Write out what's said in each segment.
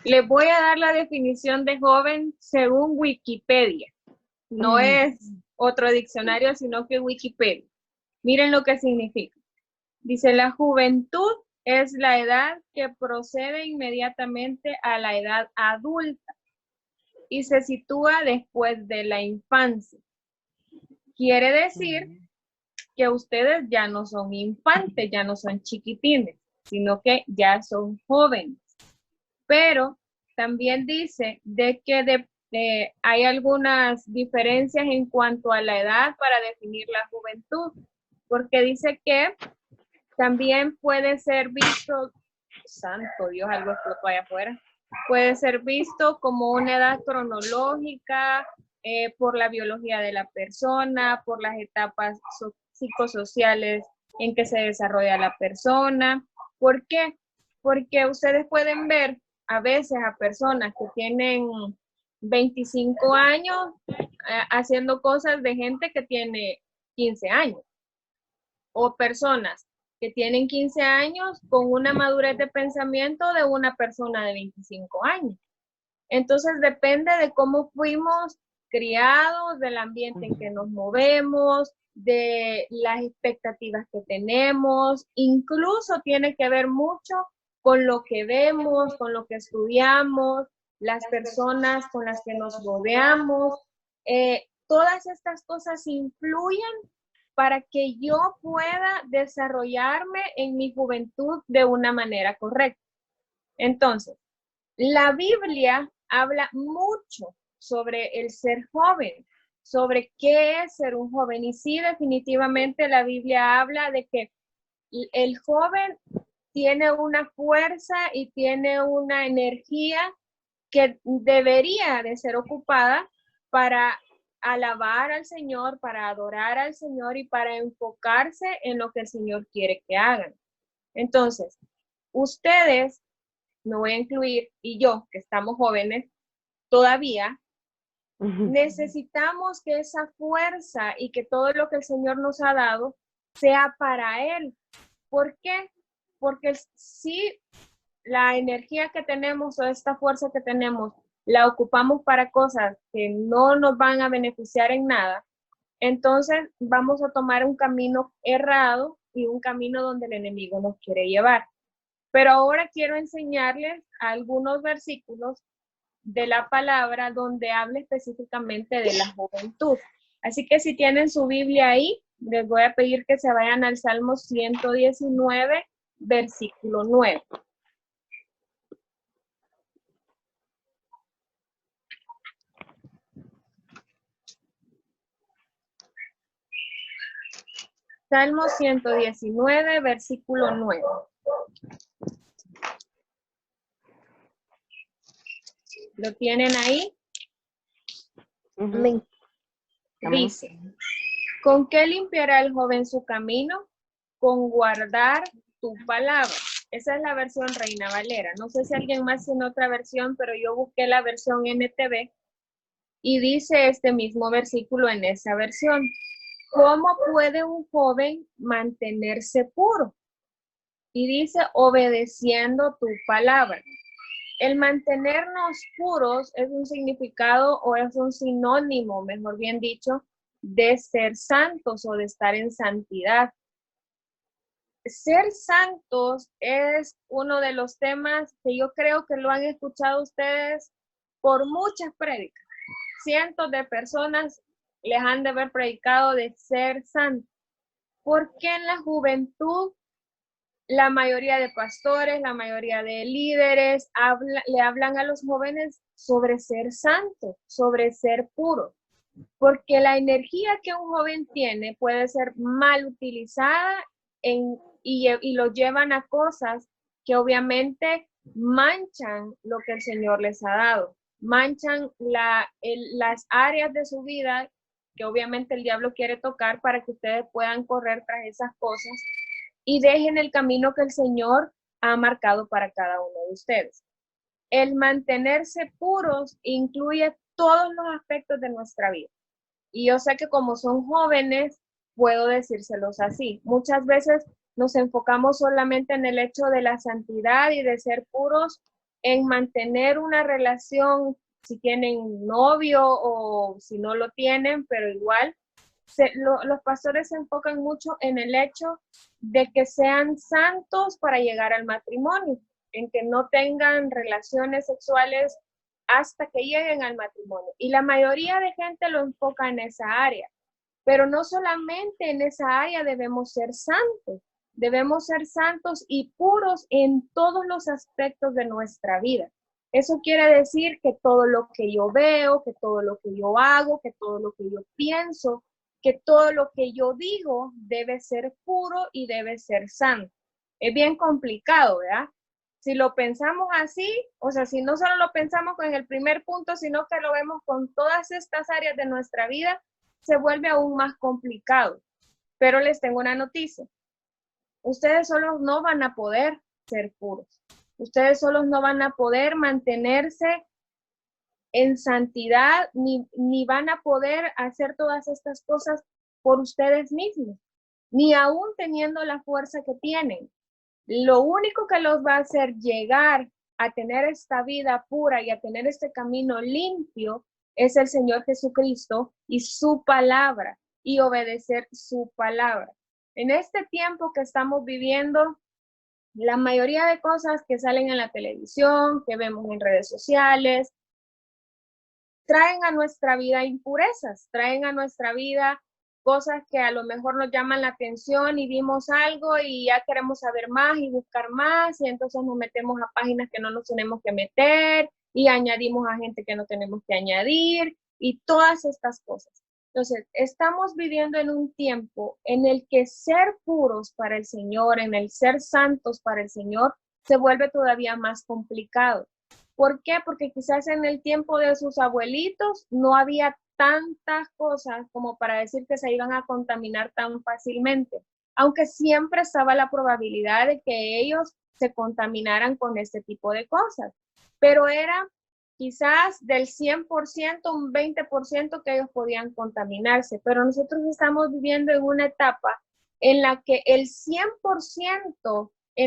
Les voy a dar la definición de joven según Wikipedia. No es otro diccionario, sino que Wikipedia. Miren lo que significa. Dice, la juventud es la edad que procede inmediatamente a la edad adulta y se sitúa después de la infancia. Quiere decir que ustedes ya no son infantes, ya no son chiquitines, sino que ya son jóvenes. Pero también dice de que hay algunas diferencias en cuanto a la edad para definir la juventud, porque dice que también puede ser visto, santo Dios, algo explotó allá afuera, puede ser visto como una edad cronológica, por la biología de la persona, por las etapas psicosociales en que se desarrolla la persona. ¿Por qué? Porque ustedes pueden ver a veces a personas que tienen 25 años haciendo cosas de gente que tiene 15 años. O personas que tienen 15 años con una madurez de pensamiento de una persona de 25 años. Entonces depende de cómo fuimos criados, del ambiente en que nos movemos, de las expectativas que tenemos, incluso tiene que ver mucho con lo que vemos, con lo que estudiamos, las personas con las que nos rodeamos. Todas estas cosas influyen para que yo pueda desarrollarme en mi juventud de una manera correcta. Entonces, la Biblia habla mucho sobre el ser joven, sobre qué es ser un joven. Y sí, definitivamente la Biblia habla de que el joven tiene una fuerza y tiene una energía que debería de ser ocupada para alabar al Señor, para adorar al Señor y para enfocarse en lo que el Señor quiere que hagan. Entonces, ustedes, me voy a incluir, y yo, que estamos jóvenes, todavía necesitamos que esa fuerza y que todo lo que el Señor nos ha dado sea para Él. ¿Por qué? Porque si la energía que tenemos o esta fuerza que tenemos la ocupamos para cosas que no nos van a beneficiar en nada, entonces vamos a tomar un camino errado y un camino donde el enemigo nos quiere llevar. Pero ahora quiero enseñarles algunos versículos de la palabra donde habla específicamente de la juventud. Así que si tienen su Biblia ahí, les voy a pedir que se vayan al Salmo 119, versículo 9. Salmo 119, versículo 9. ¿Lo tienen ahí? Dice, ¿con qué limpiará el joven su camino? Con guardar tu palabra. Esa es la versión Reina Valera. No sé si alguien más tiene otra versión, pero yo busqué la versión NTV y dice este mismo versículo en esa versión. ¿Cómo puede un joven mantenerse puro? Y dice, obedeciendo tu palabra. El mantenernos puros es un significado o es un sinónimo, mejor bien dicho, de ser santos o de estar en santidad. Ser santos es uno de los temas que yo creo que lo han escuchado ustedes por muchas prédicas. Cientos de personas les han de haber predicado de ser santos. ¿Por qué en la juventud la mayoría de pastores, la mayoría de líderes le hablan a los jóvenes sobre ser santos, sobre ser puros? Porque la energía que un joven tiene puede ser mal utilizada y lo llevan a cosas que obviamente manchan lo que el Señor les ha dado, manchan las áreas de su vida que obviamente el diablo quiere tocar para que ustedes puedan correr tras esas cosas y dejen el camino que el Señor ha marcado para cada uno de ustedes. El mantenerse puros incluye todos los aspectos de nuestra vida. Y yo sé que como son jóvenes, puedo decírselos así. Muchas veces nos enfocamos solamente en el hecho de la santidad y de ser puros, en mantener una relación, si tienen novio o si no lo tienen, pero igual, los pastores se enfocan mucho en el hecho de que sean santos para llegar al matrimonio, en que no tengan relaciones sexuales hasta que lleguen al matrimonio. Y la mayoría de gente lo enfoca en esa área. Pero no solamente en esa área debemos ser santos y puros en todos los aspectos de nuestra vida. Eso quiere decir que todo lo que yo veo, que todo lo que yo hago, que todo lo que yo pienso, que todo lo que yo digo debe ser puro y debe ser santo. Es bien complicado, ¿verdad? Si lo pensamos así, o sea, si no solo lo pensamos con el primer punto, sino que lo vemos con todas estas áreas de nuestra vida, se vuelve aún más complicado. Pero les tengo una noticia. Ustedes solos no van a poder ser puros. Ustedes solos no van a poder mantenerse en santidad, ni van a poder hacer todas estas cosas por ustedes mismos, ni aún teniendo la fuerza que tienen. Lo único que los va a hacer llegar a tener esta vida pura y a tener este camino limpio es el Señor Jesucristo y su palabra, y obedecer su palabra. En este tiempo que estamos viviendo, la mayoría de cosas que salen en la televisión, que vemos en redes sociales, traen a nuestra vida impurezas, traen a nuestra vida cosas que a lo mejor nos llaman la atención y vimos algo y ya queremos saber más y buscar más y entonces nos metemos a páginas que no nos tenemos que meter y añadimos a gente que no tenemos que añadir y todas estas cosas. Entonces, estamos viviendo en un tiempo en el que ser puros para el Señor, en el ser santos para el Señor, se vuelve todavía más complicado. ¿Por qué? Porque quizás en el tiempo de sus abuelitos no había tantas cosas como para decir que se iban a contaminar tan fácilmente, aunque siempre estaba la probabilidad de que ellos se contaminaran con este tipo de cosas, pero era quizás del 100%, un 20% que ellos podían contaminarse, pero nosotros estamos viviendo en una etapa en la que en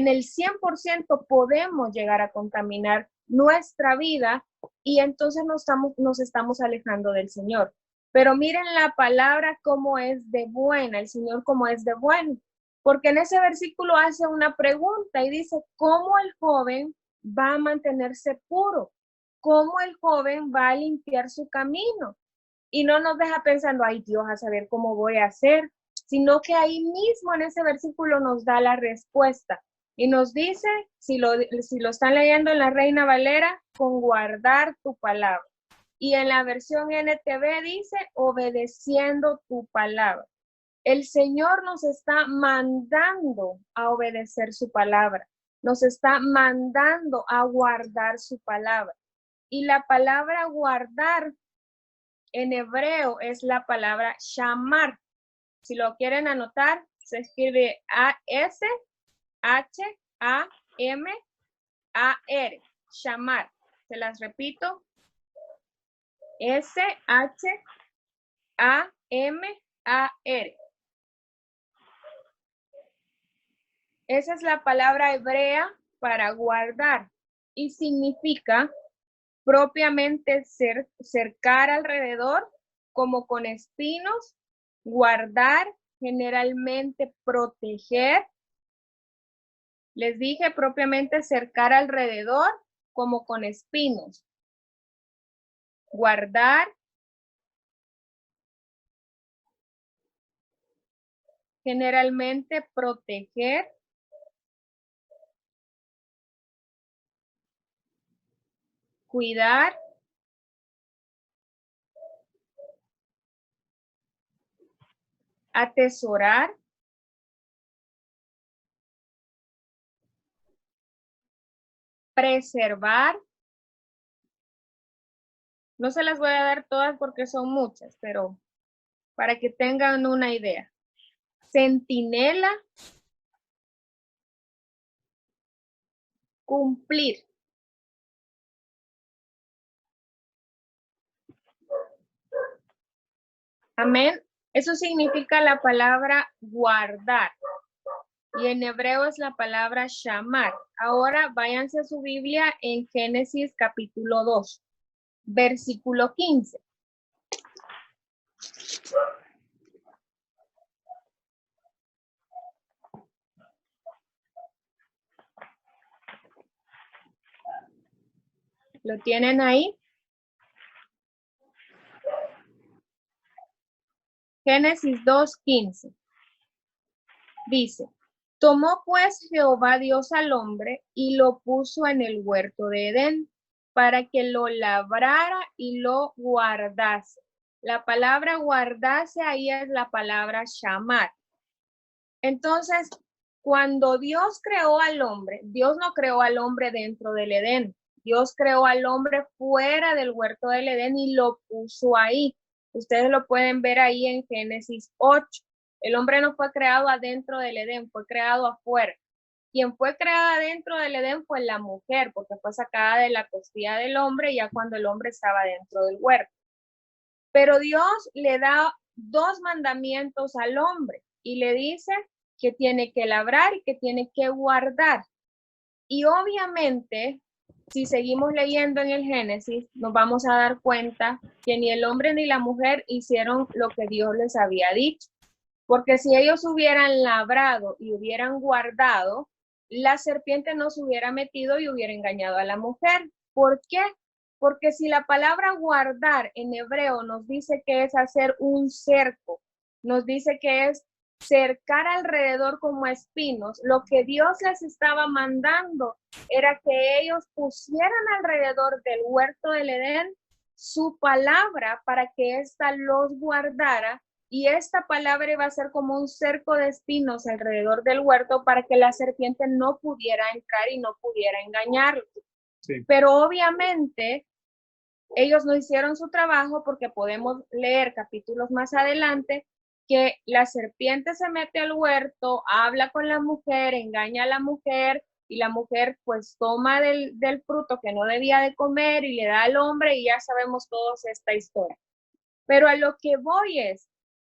el 100% podemos llegar a contaminar nuestra vida y entonces nos estamos alejando del Señor. Pero miren la palabra cómo es de buena, el Señor cómo es de bueno, porque en ese versículo hace una pregunta y dice, ¿cómo el joven va a mantenerse puro? ¿Cómo el joven va a limpiar su camino? Y no nos deja pensando, ay Dios, a saber cómo voy a hacer, sino que ahí mismo en ese versículo nos da la respuesta. Y nos dice, si lo están leyendo en la Reina Valera, con guardar tu palabra. Y en la versión NTV dice, obedeciendo tu palabra. El Señor nos está mandando a obedecer su palabra. Nos está mandando a guardar su palabra. Y la palabra guardar en hebreo es la palabra shamar. Si lo quieren anotar, se escribe S-H-A-M-A-R. Shamar. Se las repito. S-H-A-M-A-R. Esa es la palabra hebrea para guardar y significa propiamente cercar alrededor como con espinos, guardar, generalmente proteger. Les dije propiamente cercar alrededor como con espinos. Guardar, generalmente proteger. Cuidar. Atesorar. Preservar. No se las voy a dar todas porque son muchas, pero para que tengan una idea. Centinela. Cumplir. Amén. Eso significa la palabra guardar. y en hebreo es la palabra shamar. Ahora váyanse a su Biblia en Génesis capítulo 2, versículo 15. ¿Lo tienen ahí? Génesis 2:15. Dice, tomó pues Jehová Dios al hombre y lo puso en el huerto de Edén para que lo labrara y lo guardase. La palabra guardase ahí es la palabra shamar. Entonces, cuando Dios creó al hombre, Dios no creó al hombre dentro del Edén. Dios creó al hombre fuera del huerto del Edén y lo puso ahí. Ustedes lo pueden ver ahí en Génesis 8. El hombre no fue creado adentro del Edén, fue creado afuera. Quien fue creada dentro del Edén fue la mujer, porque fue sacada de la costilla del hombre ya cuando el hombre estaba dentro del huerto. Pero Dios le da dos mandamientos al hombre y le dice que tiene que labrar y que tiene que guardar. Y obviamente, si seguimos leyendo en el Génesis, nos vamos a dar cuenta que ni el hombre ni la mujer hicieron lo que Dios les había dicho. Porque si ellos hubieran labrado y hubieran guardado, la serpiente no se hubiera metido y hubiera engañado a la mujer. ¿Por qué? Porque si la palabra guardar en hebreo nos dice que es hacer un cerco, nos dice que es cercar alrededor como espinos, lo que Dios les estaba mandando era que ellos pusieran alrededor del huerto del Edén su palabra para que ésta los guardara, y esta palabra iba a ser como un cerco de espinos alrededor del huerto para que la serpiente no pudiera entrar y no pudiera engañarlos. Sí. Pero obviamente ellos no hicieron su trabajo, porque podemos leer capítulos más adelante que la serpiente se mete al huerto, habla con la mujer, engaña a la mujer, y la mujer pues toma del fruto que no debía de comer y le da al hombre, y ya sabemos todos esta historia. Pero a lo que voy es,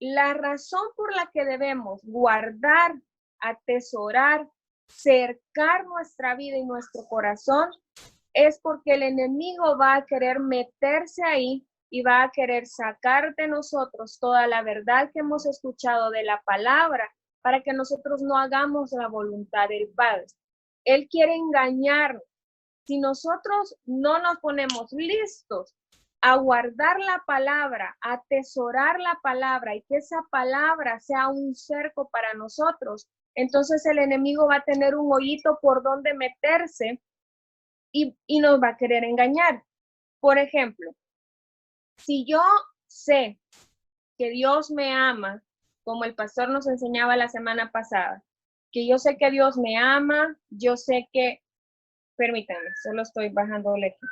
la razón por la que debemos guardar, atesorar, cercar nuestra vida y nuestro corazón es porque el enemigo va a querer meterse ahí y va a querer sacar de nosotros toda la verdad que hemos escuchado de la palabra para que nosotros no hagamos la voluntad del Padre. Él quiere engañarnos. Si nosotros no nos ponemos listos a guardar la palabra, a atesorar la palabra y que esa palabra sea un cerco para nosotros, entonces el enemigo va a tener un hoyito por donde meterse y nos va a querer engañar. Por ejemplo, si yo sé que Dios me ama, como el pastor nos enseñaba la semana pasada, que yo sé que Dios me ama, yo sé que, permítanme, solo estoy bajándole aquí.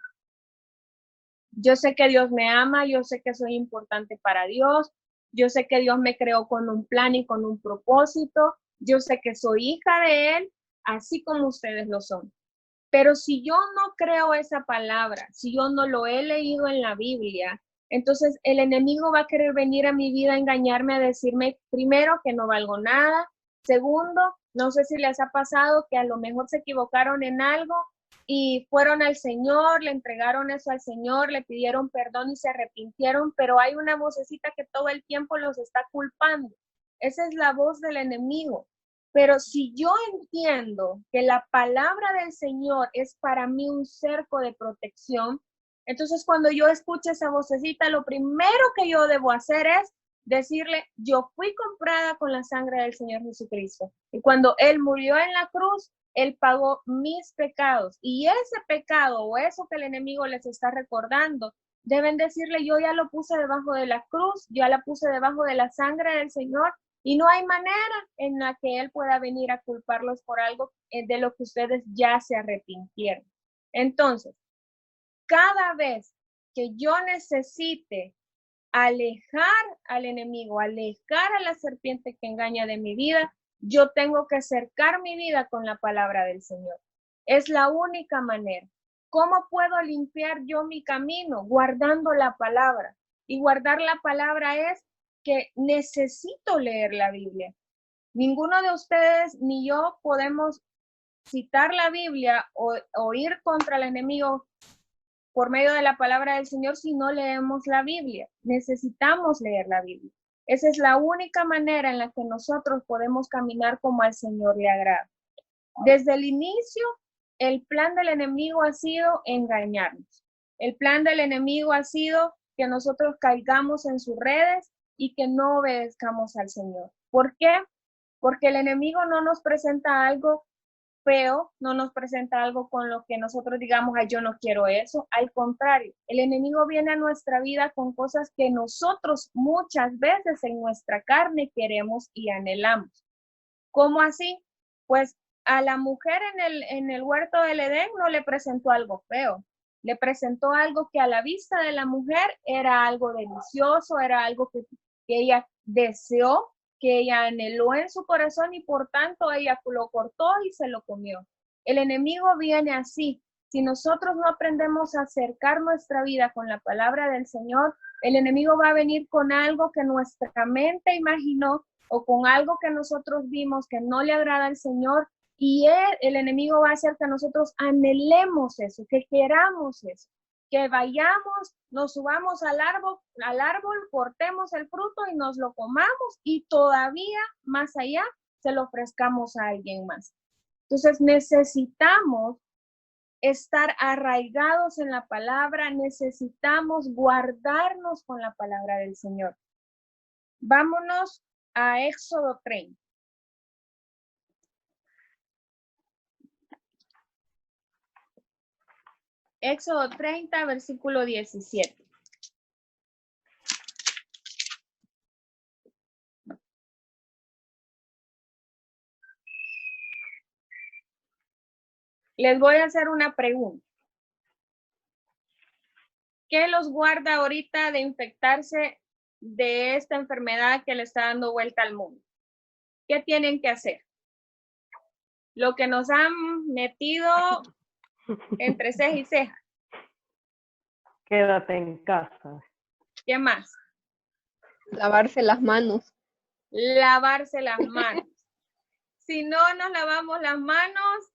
Yo sé que Dios me ama, yo sé que soy importante para Dios, yo sé que Dios me creó con un plan y con un propósito, yo sé que soy hija de Él, así como ustedes lo son. Pero si yo no creo esa palabra, si yo no lo he leído en la Biblia, entonces el enemigo va a querer venir a mi vida a engañarme, a decirme, primero, que no valgo nada. Segundo, no sé si les ha pasado que a lo mejor se equivocaron en algo y fueron al Señor, le entregaron eso al Señor, le pidieron perdón y se arrepintieron, pero hay una vocecita que todo el tiempo los está culpando. Esa es la voz del enemigo. Pero si yo entiendo que la palabra del Señor es para mí un cerco de protección, entonces cuando yo escucho esa vocecita, lo primero que yo debo hacer es decirle, yo fui comprada con la sangre del Señor Jesucristo. Y cuando Él murió en la cruz, Él pagó mis pecados. Y ese pecado o eso que el enemigo les está recordando, deben decirle, yo ya lo puse debajo de la cruz, ya la puse debajo de la sangre del Señor. Y no hay manera en la que Él pueda venir a culparlos por algo de lo que ustedes ya se arrepintieron. Entonces, cada vez que yo necesite alejar al enemigo, alejar a la serpiente que engaña de mi vida, yo tengo que cercar mi vida con la palabra del Señor. Es la única manera. ¿Cómo puedo limpiar yo mi camino? Guardando la palabra. Y guardar la palabra es que necesito leer la Biblia. Ninguno de ustedes ni yo podemos citar la Biblia o ir contra el enemigo por medio de la palabra del Señor si no leemos la Biblia. Necesitamos leer la Biblia. Esa es la única manera en la que nosotros podemos caminar como al Señor le agrada. Desde el inicio, el plan del enemigo ha sido engañarnos. El plan del enemigo ha sido que nosotros caigamos en sus redes y que no obedezcamos al Señor. ¿Por qué? Porque el enemigo no nos presenta algo feo, no nos presenta algo con lo que nosotros digamos, ay, yo no quiero eso. Al contrario, el enemigo viene a nuestra vida con cosas que nosotros muchas veces en nuestra carne queremos y anhelamos. ¿Cómo así? Pues a la mujer en el huerto del Edén no le presentó algo feo, le presentó algo que a la vista de la mujer era algo delicioso, era algo que ella deseó, que ella anheló en su corazón y por tanto ella lo cortó y se lo comió. El enemigo viene así. Si nosotros no aprendemos a acercar nuestra vida con la palabra del Señor, el enemigo va a venir con algo que nuestra mente imaginó o con algo que nosotros vimos que no le agrada al Señor y el enemigo va a hacer que nosotros anhelemos eso, que queramos eso, que vayamos, nos subamos al árbol, cortemos el fruto y nos lo comamos y todavía más allá se lo ofrezcamos a alguien más. Entonces necesitamos estar arraigados en la palabra, necesitamos guardarnos con la palabra del Señor. Vámonos a Éxodo 30. Éxodo 30, versículo 17. Les voy a hacer una pregunta. ¿Qué los guarda ahorita de infectarse de esta enfermedad que le está dando vuelta al mundo? ¿Qué tienen que hacer? Lo que nos han metido entre ceja y ceja. Quédate en casa. ¿Qué más? Lavarse las manos. Lavarse las manos. Si no nos lavamos las manos,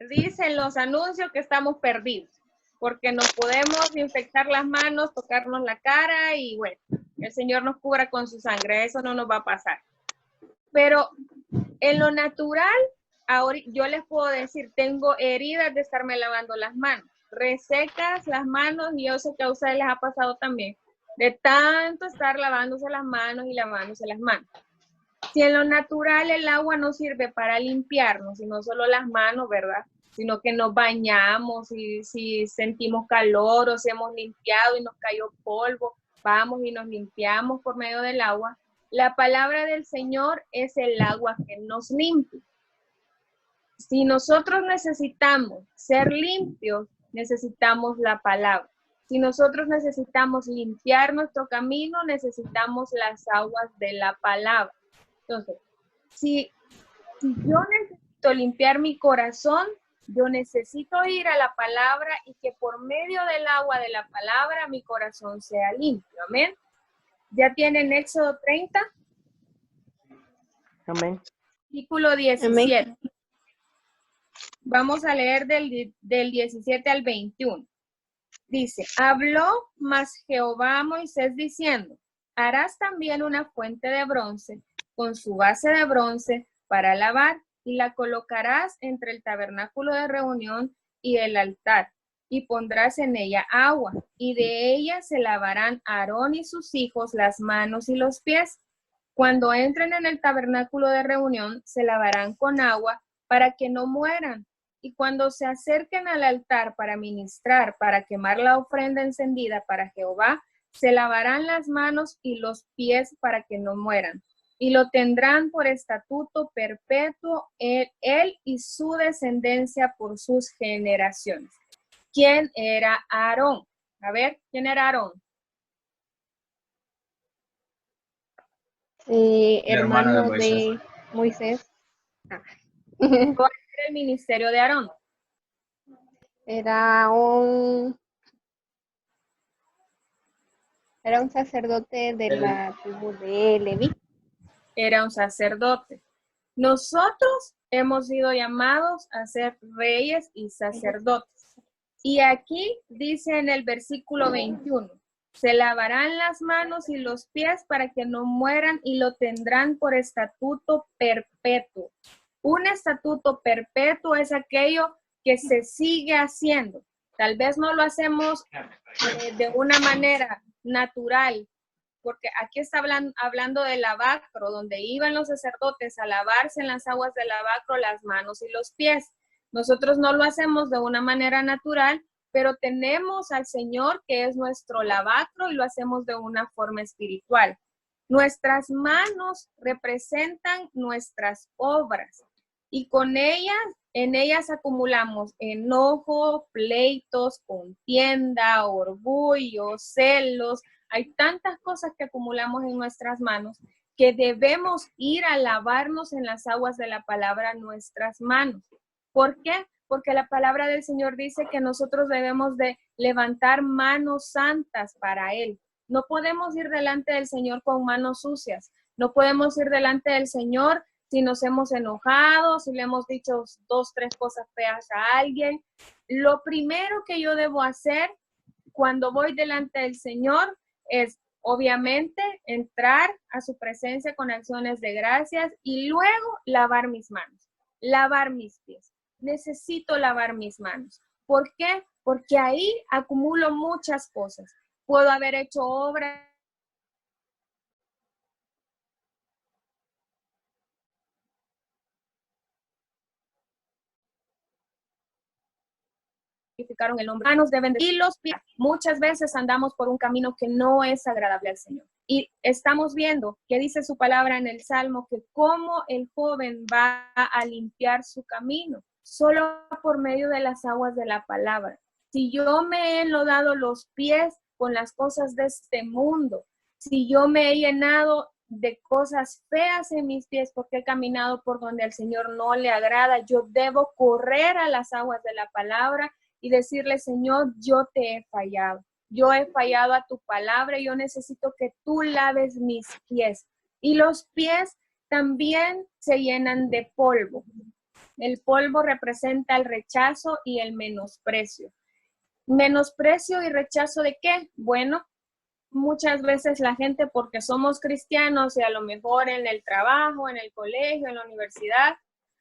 dicen los anuncios que estamos perdidos, porque nos podemos infectar las manos, tocarnos la cara y bueno, el Señor nos cubra con su sangre, eso no nos va a pasar. Pero en lo natural, ahora yo les puedo decir, tengo heridas de estarme lavando las manos, resecas las manos, y yo sé que a ustedes les ha pasado también, de tanto estar lavándose las manos y lavándose las manos. Si en lo natural el agua no sirve para limpiarnos, y no solo las manos, ¿verdad? Sino que nos bañamos y si sentimos calor o si hemos limpiado y nos cayó polvo, vamos y nos limpiamos por medio del agua. La palabra del Señor es el agua que nos limpia. Si nosotros necesitamos ser limpios, necesitamos la palabra. Si nosotros necesitamos limpiar nuestro camino, necesitamos las aguas de la palabra. Entonces, si yo necesito limpiar mi corazón, yo necesito ir a la palabra y que por medio del agua de la palabra mi corazón sea limpio. Amén. ¿Ya tienen Éxodo 30? Amén. Versículo 17. Amén. Vamos a leer del 17 al 21. Dice, habló más Jehová a Moisés diciendo, harás también una fuente de bronce con su base de bronce para lavar y la colocarás entre el tabernáculo de reunión y el altar y pondrás en ella agua y de ella se lavarán Aarón y sus hijos las manos y los pies. Cuando entren en el tabernáculo de reunión se lavarán con agua para que no mueran. Y cuando se acerquen al altar para ministrar, para quemar la ofrenda encendida para Jehová, se lavarán las manos y los pies para que no mueran. Y lo tendrán por estatuto perpetuo él y su descendencia por sus generaciones. ¿Quién era Aarón? A ver, ¿quién era Aarón? Hermano de Moisés. ¿Cuál era el ministerio de Aarón? Era un sacerdote de la tribu de Leví. era un sacerdote. Nosotros hemos sido llamados a ser reyes y sacerdotes. Y aquí dice en el versículo 21, se lavarán las manos y los pies para que no mueran y lo tendrán por estatuto perpetuo. Un estatuto perpetuo es aquello que se sigue haciendo. Tal vez no lo hacemos de una manera natural, porque aquí está hablando del lavacro, donde iban los sacerdotes a lavarse en las aguas del lavacro las manos y los pies. Nosotros no lo hacemos de una manera natural, pero tenemos al Señor que es nuestro lavacro y lo hacemos de una forma espiritual. Nuestras manos representan nuestras obras y en ellas acumulamos enojo, pleitos, contienda, orgullo, celos. Hay tantas cosas que acumulamos en nuestras manos que debemos ir a lavarnos en las aguas de la palabra nuestras manos. ¿Por qué? Porque la palabra del Señor dice que nosotros debemos de levantar manos santas para Él. No podemos ir delante del Señor con manos sucias. No podemos ir delante del Señor si nos hemos enojado, si le hemos dicho 2, 3 cosas feas a alguien. Lo primero que yo debo hacer cuando voy delante del Señor es, obviamente, entrar a su presencia con acciones de gracias y luego lavar mis manos, lavar mis pies. Necesito lavar mis manos. ¿Por qué? Porque ahí acumulo muchas cosas. Puedo haber hecho obras el nombre, manos deben de, y los pies. Muchas veces andamos por un camino que no es agradable al Señor. Y estamos viendo que dice su palabra en el Salmo que cómo el joven va a limpiar su camino, solo por medio de las aguas de la palabra. Si yo me he enlodado los pies con las cosas de este mundo, si yo me he llenado de cosas feas en mis pies porque he caminado por donde al Señor no le agrada, yo debo correr a las aguas de la palabra y decirle, Señor, yo te he fallado. Yo he fallado a tu palabra y yo necesito que tú laves mis pies. Y los pies también se llenan de polvo. El polvo representa el rechazo y el menosprecio. ¿Menosprecio y rechazo de qué? Bueno, muchas veces la gente, porque somos cristianos y a lo mejor en el trabajo, en el colegio, en la universidad,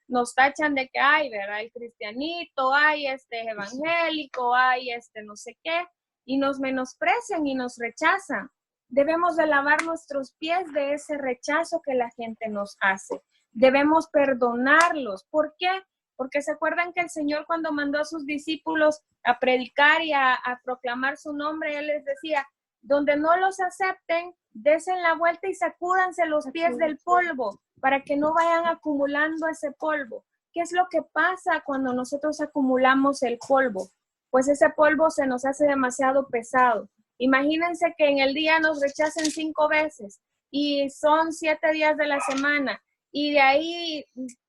nos tachan de que hay, ¿verdad? El cristianito, hay evangélico, hay no sé qué, y nos menosprecian y nos rechazan. Debemos de lavar nuestros pies de ese rechazo que la gente nos hace. Debemos perdonarlos. ¿Por qué? Porque se acuerdan que el Señor cuando mandó a sus discípulos a predicar y a proclamar su nombre, Él les decía, donde no los acepten, desen la vuelta y sacúdanse los pies del polvo para que no vayan acumulando ese polvo. ¿Qué es lo que pasa cuando nosotros acumulamos el polvo? Pues ese polvo se nos hace demasiado pesado. Imagínense que en el día nos rechacen 5 veces y son 7 días de la semana y de ahí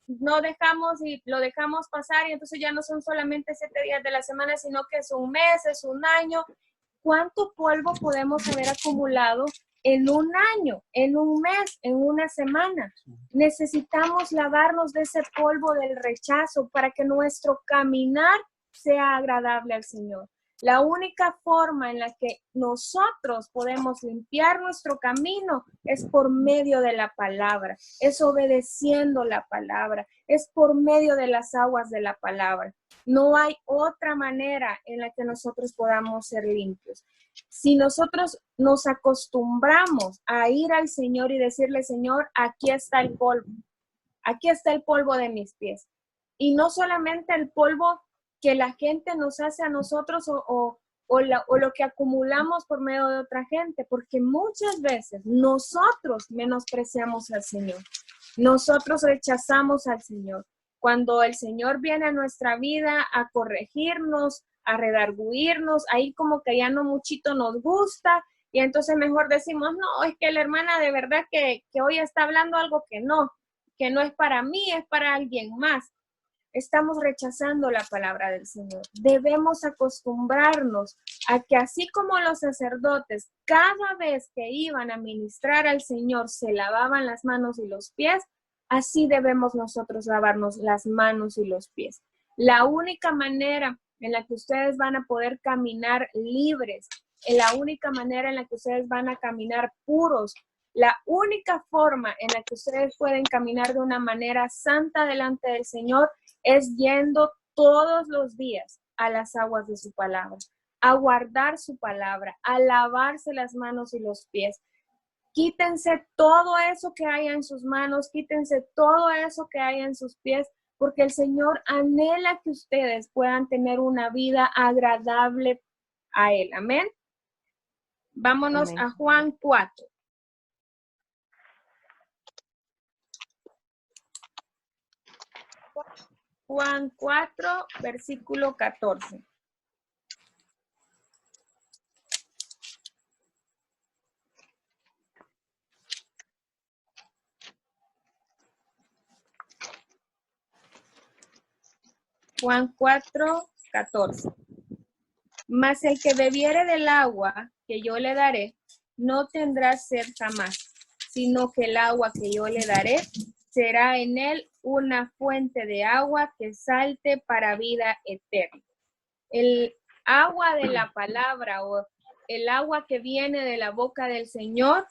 no dejamos y lo dejamos pasar y entonces ya no son solamente 7 días de la semana, sino que es un mes, es un año. ¿Cuánto polvo podemos haber acumulado en un año, en un mes, en una semana? Necesitamos lavarnos de ese polvo del rechazo para que nuestro caminar sea agradable al Señor. La única forma en la que nosotros podemos limpiar nuestro camino es por medio de la palabra, es obedeciendo la palabra, es por medio de las aguas de la palabra. No hay otra manera en la que nosotros podamos ser limpios. Si nosotros nos acostumbramos a ir al Señor y decirle, Señor, aquí está el polvo de mis pies. Y no solamente el polvo que la gente nos hace a nosotros o lo que acumulamos por medio de otra gente, porque muchas veces nosotros menospreciamos al Señor. Nosotros rechazamos al Señor. Cuando el Señor viene a nuestra vida a corregirnos, a redarguirnos, ahí como que ya no muchito nos gusta y entonces mejor decimos, no, es que la hermana de verdad que hoy está hablando algo que no es para mí, es para alguien más. estamos rechazando la palabra del Señor. Debemos acostumbrarnos a que así como los sacerdotes, cada vez que iban a ministrar al Señor, se lavaban las manos y los pies, así debemos nosotros lavarnos las manos y los pies. La única manera en la que ustedes van a poder caminar libres, la única manera en la que ustedes van a caminar puros, la única forma en la que ustedes pueden caminar de una manera santa delante del Señor es yendo todos los días a las aguas de su palabra, a guardar su palabra, a lavarse las manos y los pies. Quítense todo eso que haya en sus manos, quítense todo eso que haya en sus pies, porque el Señor anhela que ustedes puedan tener una vida agradable a Él. Amén. Vámonos Amén. a Juan 4. Juan 4, versículo 14. Juan 4, 14. Mas el que bebiere del agua que yo le daré, no tendrá sed jamás, sino que el agua que yo le daré será en él una fuente de agua que salte para vida eterna. El agua de la palabra o el agua que viene de la boca del Señor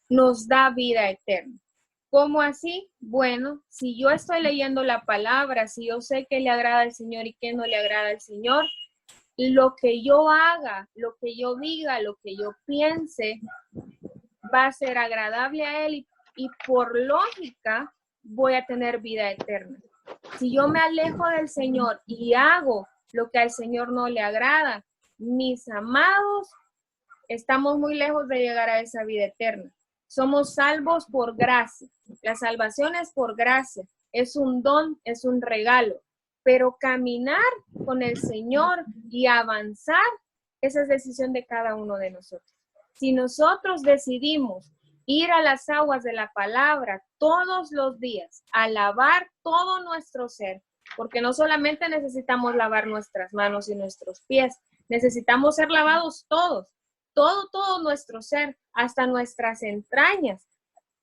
nos da vida eterna. ¿Cómo así? Bueno, si yo estoy leyendo la palabra, si yo sé que le agrada al Señor y que no le agrada al Señor, lo que yo haga, lo que yo diga, lo que yo piense, va a ser agradable a Él y por lógica voy a tener vida eterna. Si yo me alejo del Señor y hago lo que al Señor no le agrada, mis amados, estamos muy lejos de llegar a esa vida eterna. Somos salvos por gracia. La salvación es por gracia. Es un don, es un regalo. Pero caminar con el Señor y avanzar, esa es decisión de cada uno de nosotros. Si nosotros decidimos ir a las aguas de la palabra todos los días, a lavar todo nuestro ser, porque no solamente necesitamos lavar nuestras manos y nuestros pies, necesitamos ser lavados todos. Todo nuestro ser, hasta nuestras entrañas,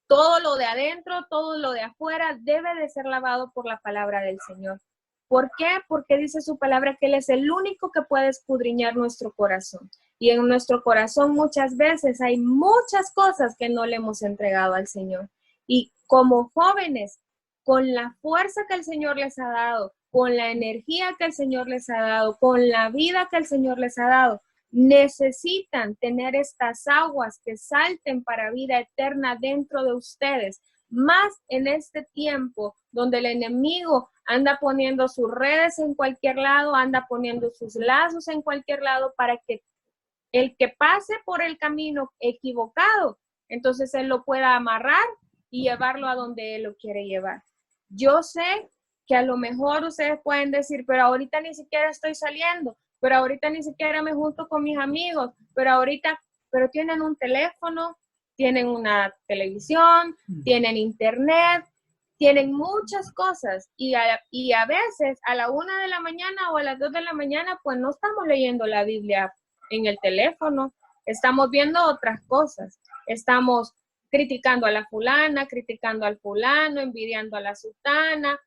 todo lo de adentro, todo lo de afuera, debe de ser lavado por la palabra del Señor. ¿Por qué? Porque dice su palabra que Él es el único que puede escudriñar nuestro corazón. Y en nuestro corazón muchas veces hay muchas cosas que no le hemos entregado al Señor. Y como jóvenes, con la fuerza que el Señor les ha dado, con la energía que el Señor les ha dado, con la vida que el Señor les ha dado, necesitan tener estas aguas que salten para vida eterna dentro de ustedes, más en este tiempo donde el enemigo anda poniendo sus redes en cualquier lado, anda poniendo sus lazos en cualquier lado para que el que pase por el camino equivocado, entonces él lo pueda amarrar y llevarlo a donde él lo quiere llevar. Yo sé que a lo mejor ustedes pueden decir, pero ahorita ni siquiera estoy saliendo, pero ahorita ni siquiera me junto con mis amigos, pero tienen un teléfono, tienen una televisión, tienen internet, tienen muchas cosas y a veces a la 1 de la mañana o a las 2 de la mañana pues no estamos leyendo la Biblia en el teléfono, estamos viendo otras cosas, estamos criticando a la fulana, criticando al fulano, envidiando a la sultana.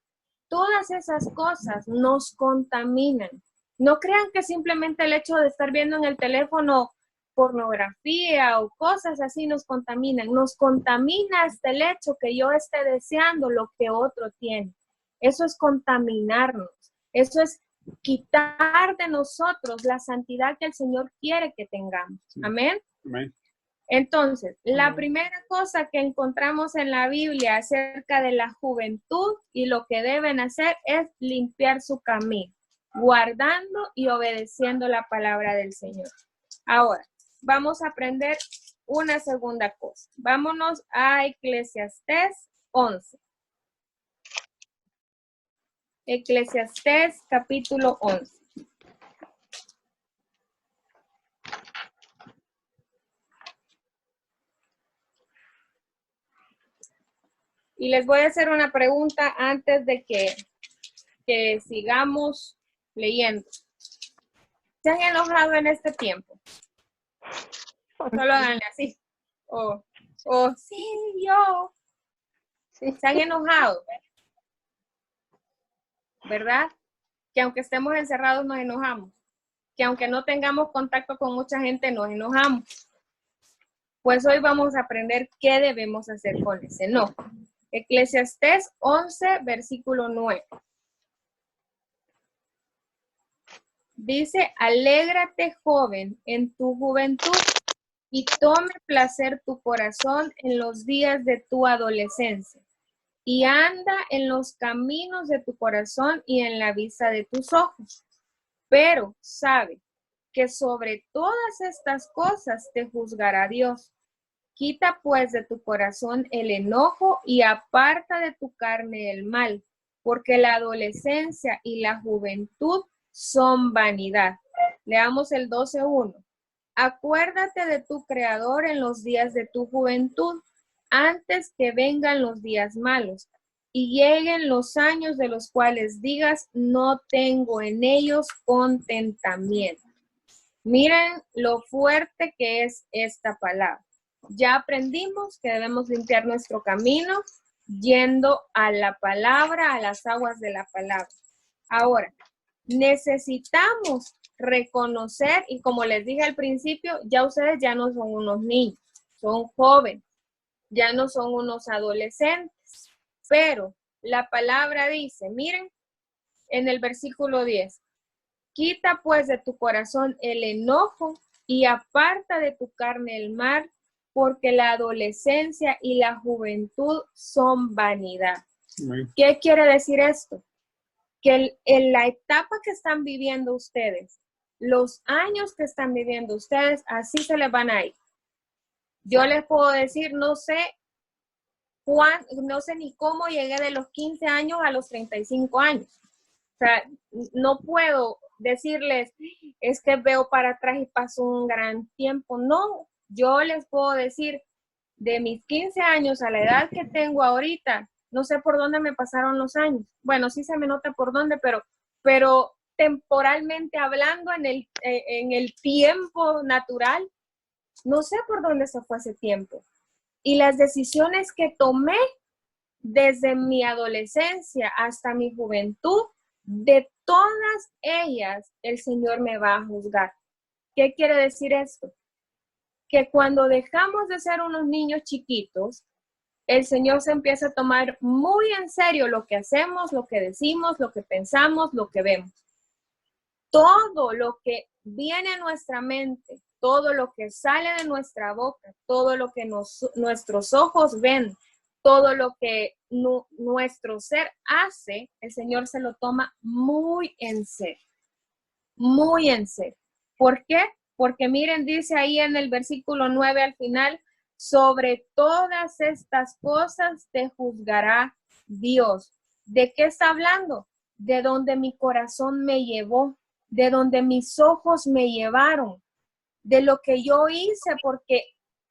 Todas esas cosas nos contaminan. No crean que simplemente el hecho de estar viendo en el teléfono pornografía o cosas así nos contaminan. Nos contamina hasta el hecho que yo esté deseando lo que otro tiene. Eso es contaminarnos. Eso es quitar de nosotros la santidad que el Señor quiere que tengamos. Amén. Amén. Entonces, la primera cosa que encontramos en la Biblia acerca de la juventud y lo que deben hacer es limpiar su camino, guardando y obedeciendo la palabra del Señor. Ahora, vamos a aprender una segunda cosa. Vámonos a Eclesiastés 11. Eclesiastés capítulo 11. Y les voy a hacer una pregunta antes de que que sigamos leyendo. ¿Se han enojado en este tiempo? Solo háganle así. O sí, yo. Sí. Se han enojado, ¿verdad? Que aunque estemos encerrados nos enojamos. Que aunque no tengamos contacto con mucha gente nos enojamos. Pues hoy vamos a aprender qué debemos hacer con ese enojo. Eclesiastés 11, versículo 9. Dice, alégrate, joven, en tu juventud, y tome placer tu corazón en los días de tu adolescencia, y anda en los caminos de tu corazón y en la vista de tus ojos. Pero sabe que sobre todas estas cosas te juzgará Dios. Quita pues de tu corazón el enojo y aparta de tu carne el mal, porque la adolescencia y la juventud son vanidad. Leamos el 12:1. Acuérdate de tu Creador en los días de tu juventud, antes que vengan los días malos y lleguen los años de los cuales digas, no tengo en ellos contentamiento. Miren lo fuerte que es esta palabra. Ya aprendimos que debemos limpiar nuestro camino yendo a la palabra, a las aguas de la palabra. Ahora, necesitamos reconocer, y como les dije al principio, ya ustedes ya no son unos niños, son jóvenes, ya no son unos adolescentes, pero la palabra dice, miren, en el versículo 10, quita pues de tu corazón el enojo y aparta de tu carne el mal, porque la adolescencia y la juventud son vanidad. ¿Qué quiere decir esto? Que en la etapa que están viviendo ustedes, los años que están viviendo ustedes, así se les van a ir. Yo les puedo decir, no sé ni cómo llegué de los 15 años a los 35 años. O sea, no puedo decirles, es que veo para atrás y pasó un gran tiempo. No, yo les puedo decir, de mis 15 años a la edad que tengo ahorita, no sé por dónde me pasaron los años. Bueno, sí se me nota por dónde, pero temporalmente hablando en el tiempo natural, no sé por dónde se fue ese tiempo. Y las decisiones que tomé desde mi adolescencia hasta mi juventud, de todas ellas, el Señor me va a juzgar. ¿Qué quiere decir esto? Que cuando dejamos de ser unos niños chiquitos, el Señor se empieza a tomar muy en serio lo que hacemos, lo que decimos, lo que pensamos, lo que vemos. Todo lo que viene a nuestra mente, todo lo que sale de nuestra boca, todo lo que nuestros ojos ven, todo lo que nuestro ser hace, el Señor se lo toma muy en serio, muy en serio. ¿Por qué? Porque miren, dice ahí en el versículo 9 al final, sobre todas estas cosas te juzgará Dios. ¿De qué está hablando? De donde mi corazón me llevó, de donde mis ojos me llevaron, de lo que yo hice porque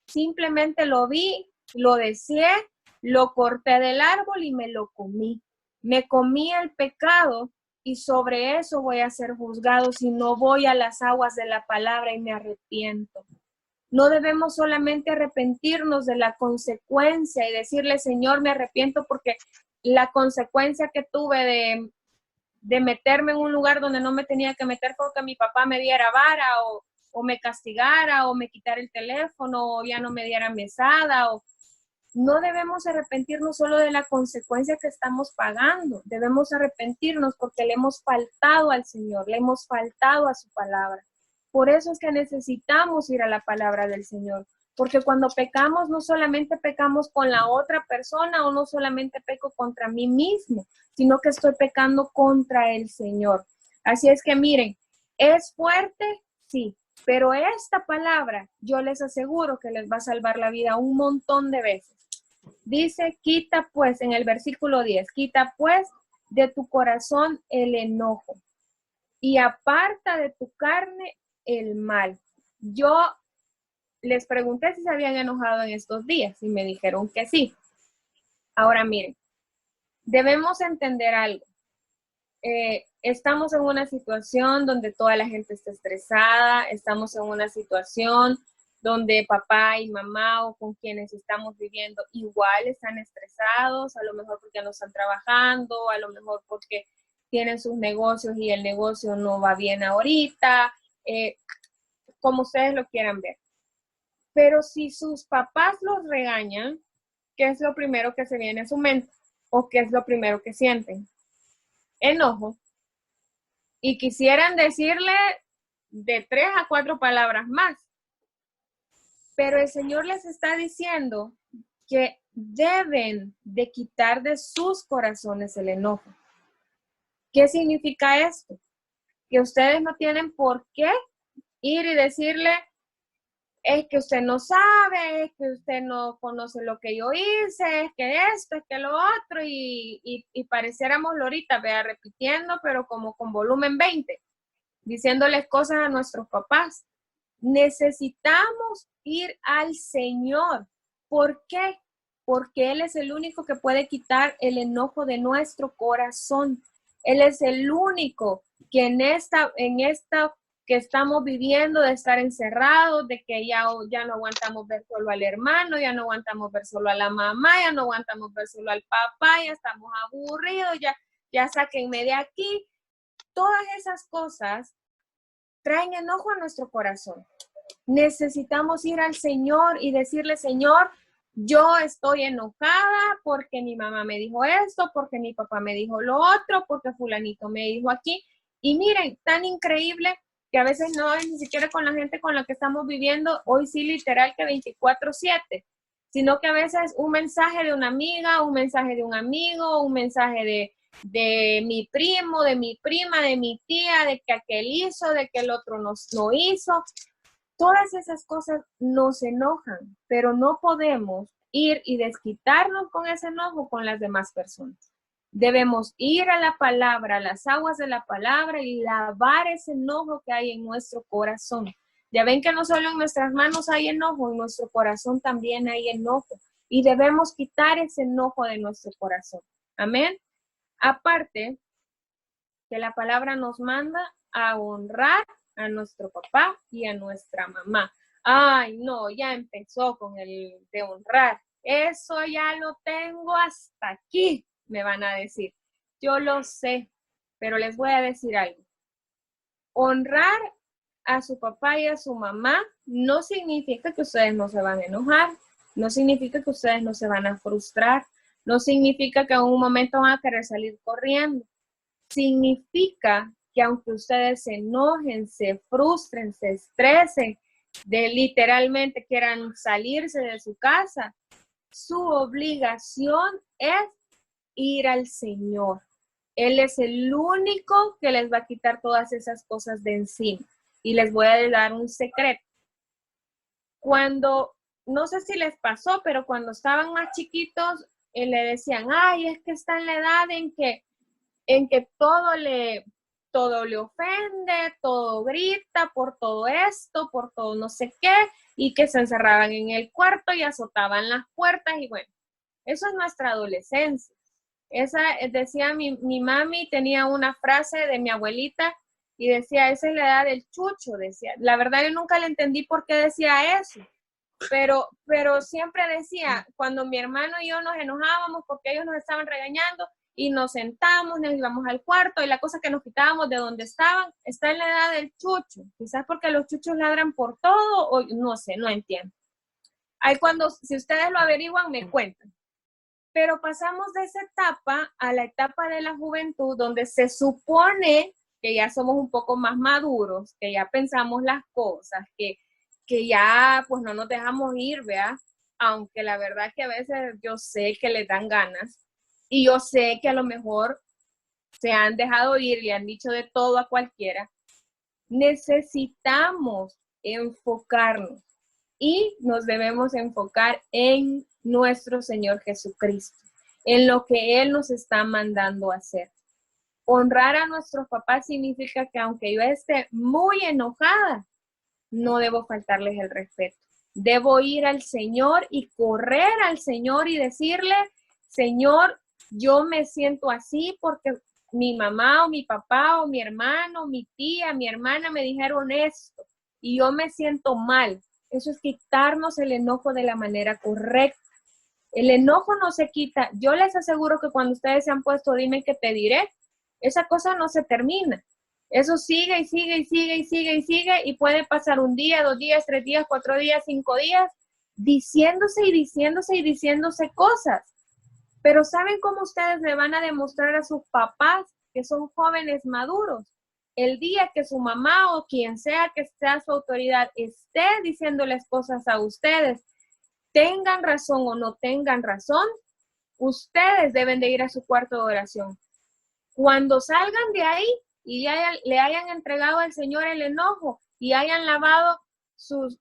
simplemente lo vi, lo deseé, lo corté del árbol y me lo comí. Me comí el pecado y sobre eso voy a ser juzgado si no voy a las aguas de la palabra y me arrepiento. No debemos solamente arrepentirnos de la consecuencia y decirle, Señor, me arrepiento porque la consecuencia que tuve de meterme en un lugar donde no me tenía que meter porque mi papá me diera vara o me castigara o me quitara el teléfono o ya no me diera mesada. No debemos arrepentirnos solo de la consecuencia que estamos pagando. Debemos arrepentirnos porque le hemos faltado al Señor, le hemos faltado a su palabra. Por eso es que necesitamos ir a la palabra del Señor. Porque cuando pecamos, no solamente pecamos con la otra persona o no solamente peco contra mí mismo, sino que estoy pecando contra el Señor. Así es que miren, ¿es fuerte? Sí, pero esta palabra yo les aseguro que les va a salvar la vida un montón de veces. Dice, quita pues, en el versículo 10, quita pues de tu corazón el enojo y aparta de tu carne el mal. Yo les pregunté si se habían enojado en estos días y me dijeron que sí. Ahora miren, debemos entender algo. estamos en una situación donde toda la gente está estresada, estamos en una situación donde papá y mamá o con quienes estamos viviendo igual están estresados, a lo mejor porque no están trabajando, a lo mejor porque tienen sus negocios y el negocio no va bien ahorita, como ustedes lo quieran ver. Pero si sus papás los regañan, ¿qué es lo primero que se viene a su mente? ¿O qué es lo primero que sienten? Enojo. Y quisieran decirle de 3 a 4 palabras más. Pero el Señor les está diciendo que deben de quitar de sus corazones el enojo. ¿Qué significa esto? Que ustedes no tienen por qué ir y decirle, es que usted no sabe, es que usted no conoce lo que yo hice, es que esto, es que lo otro, y pareciéramos Lorita, vea, repitiendo, pero como con volumen 20, diciéndoles cosas a nuestros papás. Necesitamos ir al Señor. ¿Por qué? Porque Él es el único que puede quitar el enojo de nuestro corazón. Él es el único que en esta que estamos viviendo de estar encerrados, de que ya no aguantamos ver solo al hermano, ya no aguantamos ver solo a la mamá, ya no aguantamos ver solo al papá, ya estamos aburridos, ya sáquenme de aquí. Todas esas cosas traen enojo a nuestro corazón. Necesitamos ir al Señor y decirle, Señor, yo estoy enojada porque mi mamá me dijo esto, porque mi papá me dijo lo otro, porque fulanito me dijo aquí. Y miren, tan increíble que a veces no es ni siquiera con la gente con la que estamos viviendo, hoy sí literal que 24/7, sino que a veces un mensaje de una amiga, un mensaje de un amigo, un mensaje de mi primo, de mi prima, de mi tía, de que aquel hizo, de que el otro no hizo. Todas esas cosas nos enojan, pero no podemos ir y desquitarnos con ese enojo con las demás personas. Debemos ir a la palabra, a las aguas de la palabra y lavar ese enojo que hay en nuestro corazón. Ya ven que no solo en nuestras manos hay enojo, en nuestro corazón también hay enojo. Y debemos quitar ese enojo de nuestro corazón. Amén. Aparte, que la palabra nos manda a honrar a nuestro papá y a nuestra mamá. Ay, no, ya empezó con el de honrar. Eso ya lo tengo hasta aquí, me van a decir. Yo lo sé, pero les voy a decir algo. Honrar a su papá y a su mamá no significa que ustedes no se van a enojar, no significa que ustedes no se van a frustrar, no significa que en un momento van a querer salir corriendo. Significa que aunque ustedes se enojen, se frustren, se estresen, literalmente quieran salirse de su casa, su obligación es ir al Señor. Él es el único que les va a quitar todas esas cosas de encima. Y les voy a dar un secreto. No sé si les pasó, pero cuando estaban más chiquitos, le decían, ay, es que está en la edad en que todo le ofende, todo grita por todo esto, por todo no sé qué, y que se encerraban en el cuarto y azotaban las puertas, y bueno, eso es nuestra adolescencia. Decía mi mami, tenía una frase de mi abuelita, y decía, esa es la edad del chucho, decía. La verdad yo nunca le entendí por qué decía eso, pero siempre decía, cuando mi hermano y yo nos enojábamos porque ellos nos estaban regañando, y nos sentamos, nos íbamos al cuarto y la cosa que nos quitábamos de donde estaban, está en la edad del chucho. Quizás porque los chuchos ladran por todo o no sé, no entiendo. Ahí si ustedes lo averiguan, me cuentan. Pero pasamos de esa etapa a la etapa de la juventud donde se supone que ya somos un poco más maduros, que ya pensamos las cosas, que ya pues no nos dejamos ir, ¿vea? Aunque la verdad es que a veces yo sé que les dan ganas. Y yo sé que a lo mejor se han dejado ir, le han dicho de todo a cualquiera. Necesitamos enfocarnos y nos debemos enfocar en nuestro Señor Jesucristo, en lo que Él nos está mandando a hacer. Honrar a nuestros papás significa que aunque yo esté muy enojada, no debo faltarles el respeto. Debo ir al Señor y correr al Señor y decirle, Señor, yo me siento así porque mi mamá o mi papá o mi hermano, mi tía, mi hermana me dijeron esto y yo me siento mal. Eso es quitarnos el enojo de la manera correcta. El enojo no se quita. Yo les aseguro que cuando ustedes se han puesto, dime que te diré, esa cosa no se termina. Eso sigue y sigue y sigue y sigue y sigue y puede pasar un día, 2 días, 3 días, 4 días, 5 días, diciéndose y diciéndose y diciéndose cosas. Pero ¿saben cómo ustedes le van a demostrar a sus papás que son jóvenes maduros? El día que su mamá o quien sea que sea su autoridad esté diciéndoles cosas a ustedes, tengan razón o no tengan razón, ustedes deben de ir a su cuarto de oración. Cuando salgan de ahí y le hayan entregado al Señor el enojo y hayan lavado sus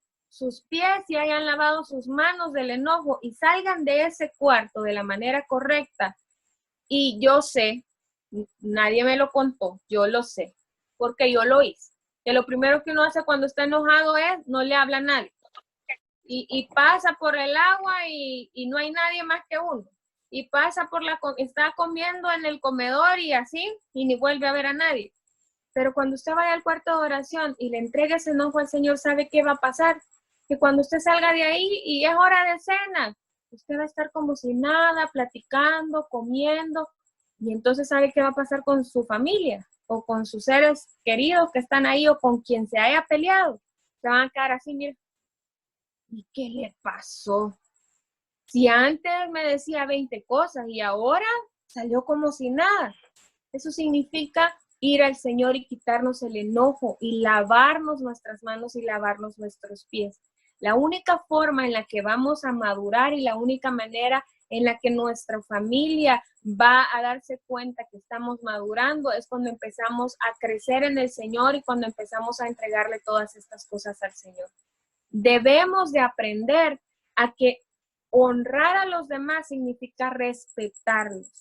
pies y hayan lavado sus manos del enojo y salgan de ese cuarto de la manera correcta. Y yo sé, nadie me lo contó, yo lo sé, porque yo lo hice. Que lo primero que uno hace cuando está enojado es no le habla a nadie. Y pasa por el agua y no hay nadie más que uno. Y pasa está comiendo en el comedor y así, y ni vuelve a ver a nadie. Pero cuando usted vaya al cuarto de oración y le entregue ese enojo al Señor, ¿sabe qué va a pasar? Que cuando usted salga de ahí y es hora de cena, usted va a estar como si nada, platicando, comiendo, y entonces ¿sabe qué va a pasar con su familia? O con sus seres queridos que están ahí, o con quien se haya peleado. Se van a quedar así, mire, ¿y qué le pasó? Si antes me decía 20 cosas y ahora salió como si nada. Eso significa ir al Señor y quitarnos el enojo y lavarnos nuestras manos y lavarnos nuestros pies. La única forma en la que vamos a madurar y la única manera en la que nuestra familia va a darse cuenta que estamos madurando es cuando empezamos a crecer en el Señor y cuando empezamos a entregarle todas estas cosas al Señor. Debemos de aprender a que honrar a los demás significa respetarlos,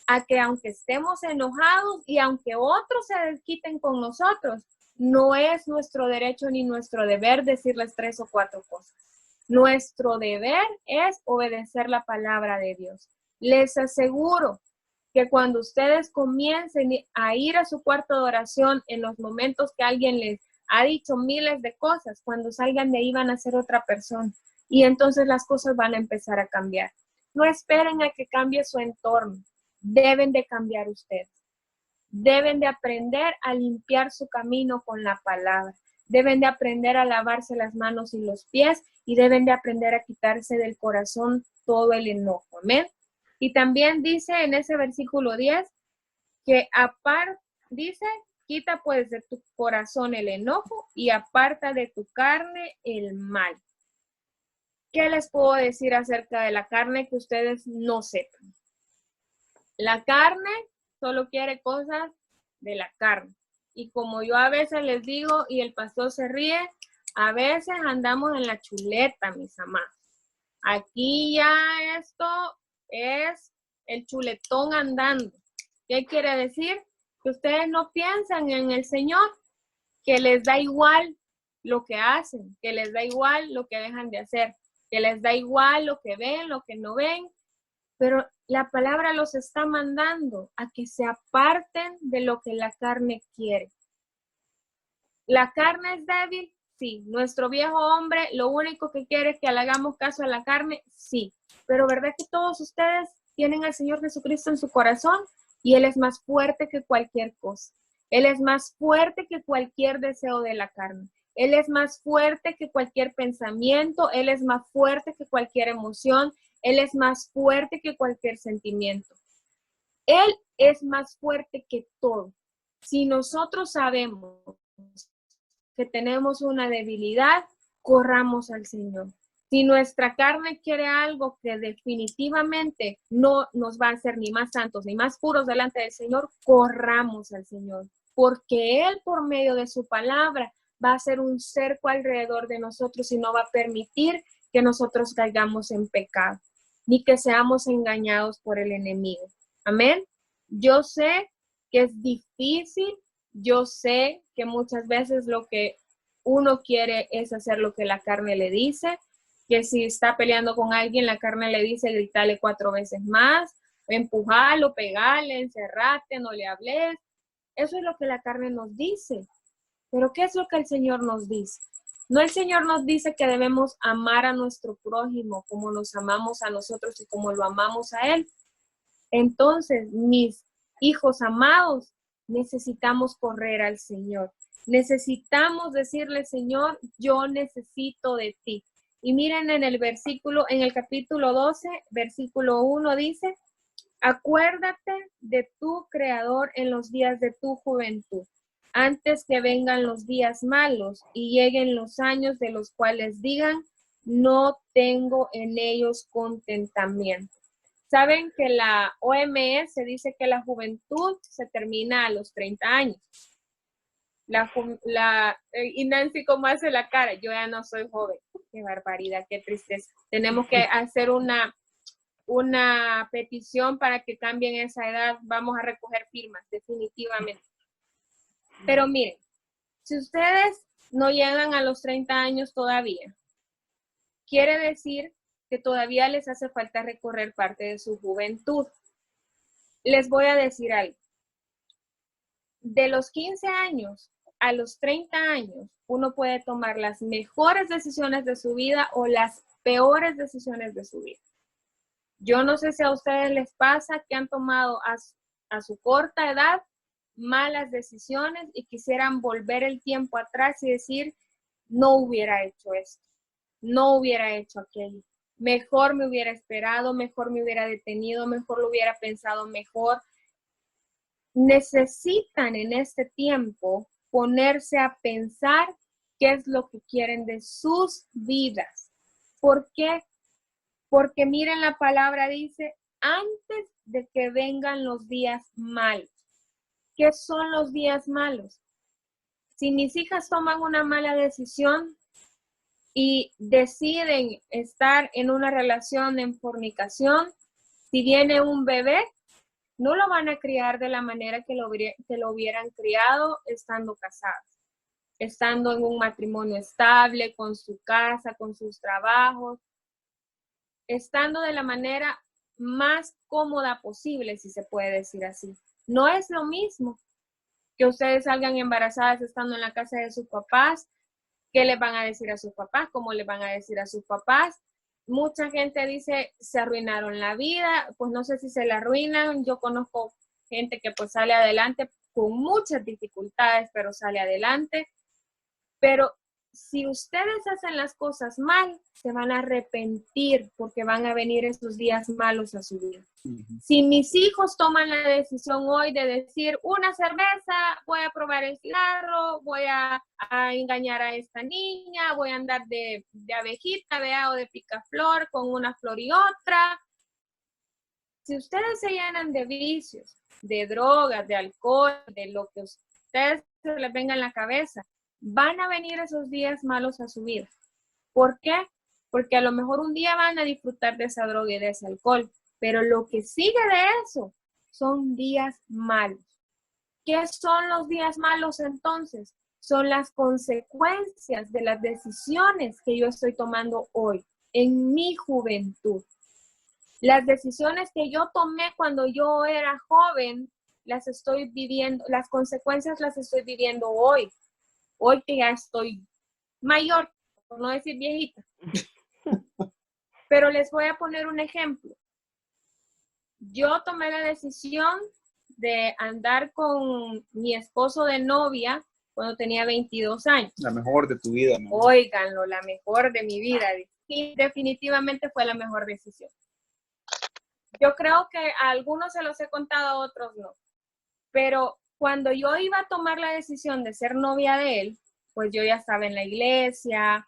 a que aunque estemos enojados y aunque otros se desquiten con nosotros, no es nuestro derecho ni nuestro deber decirles 3 o 4 cosas. Nuestro deber es obedecer la palabra de Dios. Les aseguro que cuando ustedes comiencen a ir a su cuarto de oración en los momentos que alguien les ha dicho miles de cosas, cuando salgan de ahí van a ser otra persona y entonces las cosas van a empezar a cambiar. No esperen a que cambie su entorno, deben de cambiar ustedes. Deben de aprender a limpiar su camino con la palabra. Deben de aprender a lavarse las manos y los pies y deben de aprender a quitarse del corazón todo el enojo. Amén. Y también dice en ese versículo 10 que dice, quita pues de tu corazón el enojo y aparta de tu carne el mal. ¿Qué les puedo decir acerca de la carne que ustedes no sepan? La carne solo quiere cosas de la carne. Y como yo a veces les digo y el pastor se ríe, a veces andamos en la chuleta, mis amados. Aquí ya esto es el chuletón andando. ¿Qué quiere decir? Que ustedes no piensan en el Señor, que les da igual lo que hacen, que les da igual lo que dejan de hacer, que les da igual lo que ven, lo que no ven, pero la palabra los está mandando a que se aparten de lo que la carne quiere. ¿La carne es débil? Sí. ¿Nuestro viejo hombre lo único que quiere es que le hagamos caso a la carne? Sí. Pero ¿verdad que todos ustedes tienen al Señor Jesucristo en su corazón? Y Él es más fuerte que cualquier cosa. Él es más fuerte que cualquier deseo de la carne. Él es más fuerte que cualquier pensamiento. Él es más fuerte que cualquier emoción. Él es más fuerte que cualquier sentimiento. Él es más fuerte que todo. Si nosotros sabemos que tenemos una debilidad, corramos al Señor. Si nuestra carne quiere algo que definitivamente no nos va a hacer ni más santos ni más puros delante del Señor, corramos al Señor. Porque Él, por medio de su palabra, va a hacer un cerco alrededor de nosotros y no va a permitir que nosotros caigamos en pecado, ni que seamos engañados por el enemigo. Amén. Yo sé que es difícil, yo sé que muchas veces lo que uno quiere es hacer lo que la carne le dice, que si está peleando con alguien, la carne le dice gritarle 4 veces más, empujalo, pegale, encerrate, no le hables. Eso es lo que la carne nos dice. Pero ¿qué es lo que el Señor nos dice? No, el Señor nos dice que debemos amar a nuestro prójimo como nos amamos a nosotros y como lo amamos a Él. Entonces, mis hijos amados, necesitamos correr al Señor. Necesitamos decirle, Señor, yo necesito de ti. Y miren en el versículo, en el capítulo 12, versículo 1 dice, acuérdate de tu Creador en los días de tu juventud, antes que vengan los días malos y lleguen los años de los cuales digan, no tengo en ellos contentamiento. Saben que la OMS dice que la juventud se termina a los 30 años. Y Nancy, ¿cómo hace la cara? Yo ya no soy joven. Qué barbaridad, qué tristeza. Tenemos que hacer una petición para que cambien esa edad. Vamos a recoger firmas, definitivamente. Pero miren, si ustedes no llegan a los 30 años todavía, quiere decir que todavía les hace falta recorrer parte de su juventud. Les voy a decir algo. De los 15 años a los 30 años, uno puede tomar las mejores decisiones de su vida o las peores decisiones de su vida. Yo no sé si a ustedes les pasa que han tomado a su corta edad malas decisiones y quisieran volver el tiempo atrás y decir, no hubiera hecho esto, no hubiera hecho aquello. Mejor me hubiera esperado, mejor me hubiera detenido, mejor lo hubiera pensado mejor. Necesitan en este tiempo ponerse a pensar qué es lo que quieren de sus vidas. ¿Por qué? Porque miren, la palabra dice, antes de que vengan los días malos. ¿Qué son los días malos? Si mis hijas toman una mala decisión y deciden estar en una relación en fornicación, si viene un bebé, no lo van a criar de la manera que lo hubieran criado estando casados, estando en un matrimonio estable, con su casa, con sus trabajos, estando de la manera más cómoda posible, si se puede decir así. No es lo mismo que ustedes salgan embarazadas estando en la casa de sus papás. ¿Qué les van a decir a sus papás? ¿Cómo les van a decir a sus papás? Mucha gente dice, se arruinaron la vida. Pues no sé si se la arruinan. Yo conozco gente que pues sale adelante con muchas dificultades, pero sale adelante. Pero si ustedes hacen las cosas mal, se van a arrepentir porque van a venir esos días malos a su vida. Si mis hijos toman la decisión hoy de decir una cerveza, voy a probar el cigarro, voy a engañar a esta niña, voy a andar de abejita, o de picaflor con una flor y otra. Si ustedes se llenan de vicios, de drogas, de alcohol, de lo que a ustedes se les venga en la cabeza, van a venir esos días malos a su vida. ¿Por qué? Porque a lo mejor un día van a disfrutar de esa droga y de ese alcohol, pero lo que sigue de eso son días malos. ¿Qué son los días malos entonces? Son las consecuencias de las decisiones que yo estoy tomando hoy, en mi juventud. Las decisiones que yo tomé cuando yo era joven, las estoy viviendo, las consecuencias las estoy viviendo hoy. Hoy que ya estoy mayor, por no decir viejita. Pero les voy a poner un ejemplo. Yo tomé la decisión de andar con mi esposo de novia cuando tenía 22 años. La mejor de tu vida, ¿no? Óiganlo, la mejor de mi vida. Y definitivamente fue la mejor decisión. Yo creo que a algunos se los he contado, a otros no. Pero cuando yo iba a tomar la decisión de ser novia de él, pues yo ya estaba en la iglesia,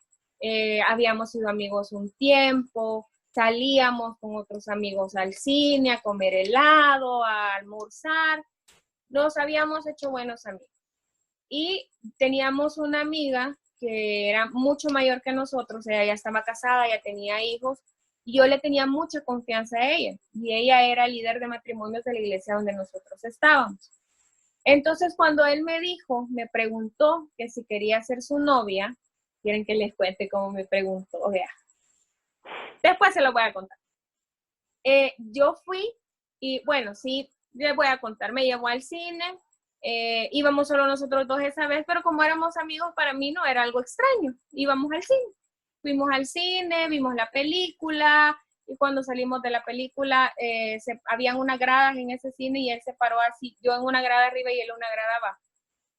habíamos sido amigos un tiempo, salíamos con otros amigos al cine, a comer helado, a almorzar, nos habíamos hecho buenos amigos. Y teníamos una amiga que era mucho mayor que nosotros, ella ya estaba casada, ya tenía hijos, y yo le tenía mucha confianza a ella, y ella era líder de matrimonios de la iglesia donde nosotros estábamos. Entonces, cuando él me preguntó que si quería ser su novia, quieren que les cuente cómo me preguntó, o sea, después se lo voy a contar. Yo fui Y bueno, sí, les voy a contar, me llevó al cine, íbamos solo nosotros dos esa vez, pero como éramos amigos, para mí no era algo extraño, íbamos al cine. Fuimos al cine, vimos la película, y cuando salimos de la película, habían unas gradas en ese cine y él se paró así, yo en una grada arriba y él en una grada abajo.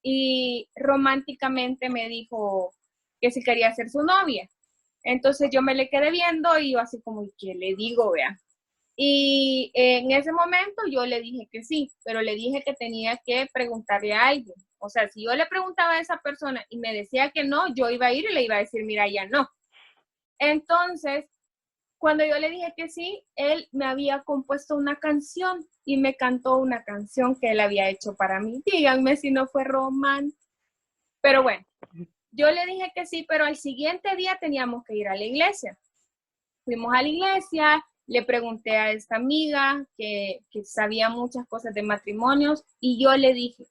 Y románticamente me dijo que si quería ser su novia. Entonces yo me le quedé viendo y yo así como, ¿qué le digo, vea? Y en ese momento yo le dije que sí, pero le dije que tenía que preguntarle a alguien. O sea, si yo le preguntaba a esa persona y me decía que no, yo iba a ir y le iba a decir, mira, ya no. Entonces, cuando yo le dije que sí, él me había compuesto una canción y me cantó una canción que él había hecho para mí. Díganme si no fue romántico. Pero bueno, yo le dije que sí, pero al siguiente día teníamos que ir a la iglesia. Fuimos a la iglesia, le pregunté a esta amiga que sabía muchas cosas de matrimonios y yo le dije,